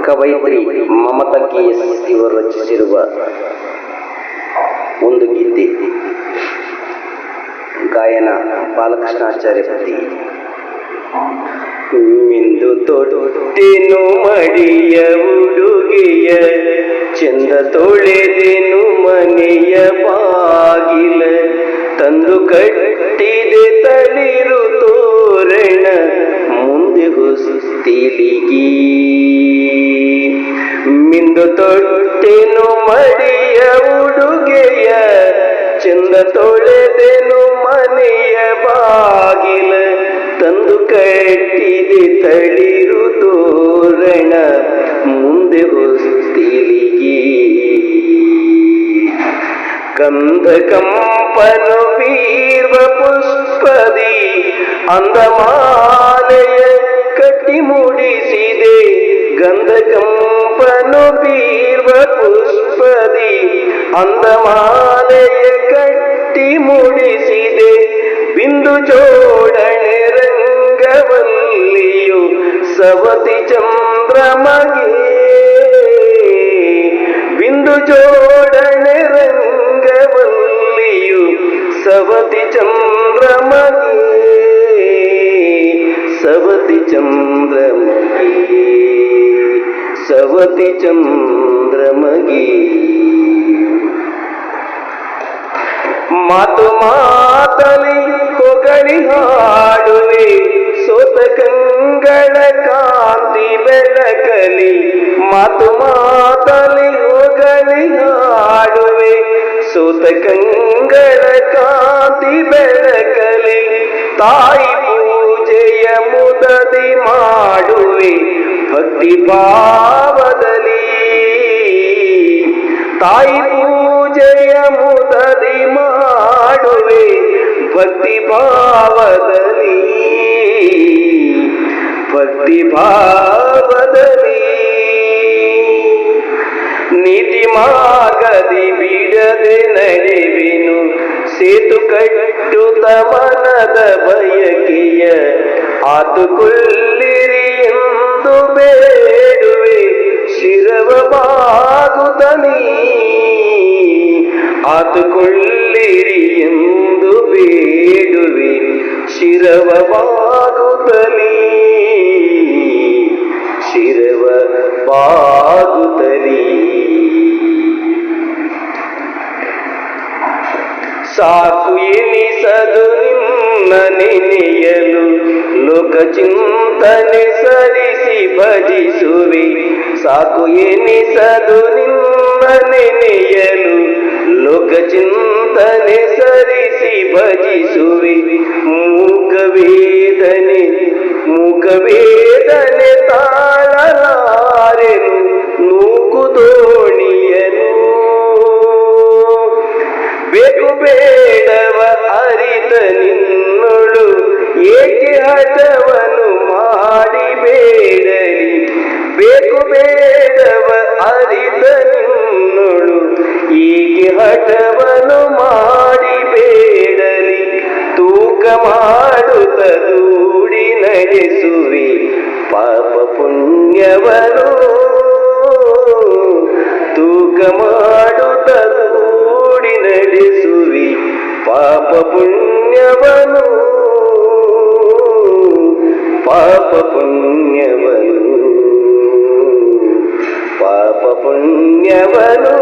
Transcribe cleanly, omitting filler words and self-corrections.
ಕವಯಿತ್ರಿ Mamata KS ಇವರು ರಚಿಸಿರುವ ಒಂದು ಗೀತೆ. ಗಾಯನ ಬಾಲಕೃಷ್ಣಾಚಾರ್ಯ ಪತಿ. ಮಿಂದು ತೊಟ್ಟೆನು ಮಡಿಯ ಉಡುಗೆಯ, ಚಂದ ತೊಳೆದೆನು ಮನೆಯ ಬಾಗಿಲ, ತಂದು ಕಟ್ಟಿದೆ ತಳಿರು ತೋರಣ ಮುಂದೆ ಹೊಸ್ತಿಲಿಗಿ. ಮಿಂದು ತೊಟ್ಟೆನು ಮಡಿಯ ಉಡುಗೆಯ, ಚಂದ ತೊಳೆದೆನು ಮನೆಯ ಬಾಗಿಲ, ತಂದು ಕಟ್ಟಿದೆ ತಳಿರು ತೋರಣ ಮುಂದೆ ಹೊಸ್ತಿಲಿಗಿ. ಗಂಧ ಕಂಪನು ಬೀರ್ವ ಪುಷ್ಪದಿ ಅಂದಮಾಲೆಯ ಕಟ್ಟಿ ಮೂಡಿಸಿದೆ, ಗಂಧ ಕಂಪನು ಬೀರ್ವ ಪುಷ್ಪದಿ ಅಂದಮಾಲೆಯ ಕಟ್ಟಿ ಮೂಡಿಸಿದೆ, ಬಿಂದು ಜೋಡಣೆ ರಂಗವಲ್ಲಿಯು ಸವತಿ ಚಂದ್ರಮಗೆ. ಬಿಂದು ಜೋಡಣೆ ರಂಗವಲ್ಲಿಯು ಸವತಿ ಚಂದ್ರಮಗೆ, ಸವತಿ ಚಂದ್ರಮಗೆ, ಸವತಿ ಚಂದ್ರಮಗೆ. ಮಾತು ಮಾತಲಿ ಹೊಗಳಿ ಹಾಡುವೆ, ಸೋತ ಕಂಗಳ ಕಾಂತಿ ಬೆಳಕಲಿ. ಮಾತು ಮಾತಲಿ ಹೊಗಳಿ ಹಾಡುವೆ, ಸೋತ ಕಂಗಳ ಕಾಂತಿ ಬೆಳಕಲಿ. ತಾಯಿ ಪೂಜೆಯ ಮುದದಿ ಮಾಡುವೆ ಭಕ್ತಿ ಭಾವದಲ್ಲಿ, ತಾಯಿ ಪೂಜೆಯ ಮುದದಿ ಮಾಡುವೆ ಭಕ್ತಿ ಭಾವದಲ್ಲಿ, ಭಕ್ತಿ ಭಾವದಲ್ಲಿ. ನೀತಿ ಮಾರ್ಗದಿ ಬಿಡದೆ ನಡೆವೆನು, ಸೇತು ಕಟ್ಟುತ್ತ ಮನದ ಬಯಕೆಯ, ಆತುಕೊಳ್ಳಿರಿ ಎಂದು ಬೇಡುವೆ ಶಿರವ ಬಾಗುತ್ತಲೀ. ಆತುಕೊಳ್ಳಿರಿ ಎಂದು ಬೇಡುವೆ ಶಿರವ ಬಾಗುತ್ತಲೀ, ಶಿರವ ಬಾಗುತ್ತಲೀ. ಸಾಕು ಎನಿಸದು ನಿನ್ನ ನೆನೆಯಲು, ಲೋಕ ಚಿಂತನೆ ಸರಿಸಿ ಭಜಿಸುವೆ. ಸಾಕು ಎನಿಸದು ನಿನ್ನ ನೆನೆಯಲು, ಲೋಕ ಚಿಂತನೆ ಸರಿಸಿ ಭಜಿಸುವೆ. ಮೂಕವೇದನೆ ಮೂಕವೇದನೆ ತಾಳಲಾರೆನು ನೂಕು ದೋಣಿಯನು. ಬೇಕು ಬೇಡವ ಅರಿತ ನಿನ್ನೊಳು ಏಕೆ ಹಠವನ್ನು ಮಾಡಿ ಬೇಡಲಿ. ಬೇಕು ಬೇಡವ ಅರಿತ ನಿನ್ನೊಳು ಏಕೆ ಹಠವನ್ನು ಮಾಡಿ ಬೇಡಲಿ. ತೂಕ ಮಾಡುತ್ತ ದೂಡಿ ನಡೆಸುವೆ ಪಾಪ ಪುಣ್ಯವನ್ನು, ತೂಕ ಮಾಡುತ್ತ ದೂಡಿ ನಡೆಸುವೆ ಪಾಪ ಪುಣ್ಯವನ್ನು, ಪಾಪ ಪುಣ್ಯವನ್ನು, ಪಾಪ ಪುಣ್ಯವನ್ನು.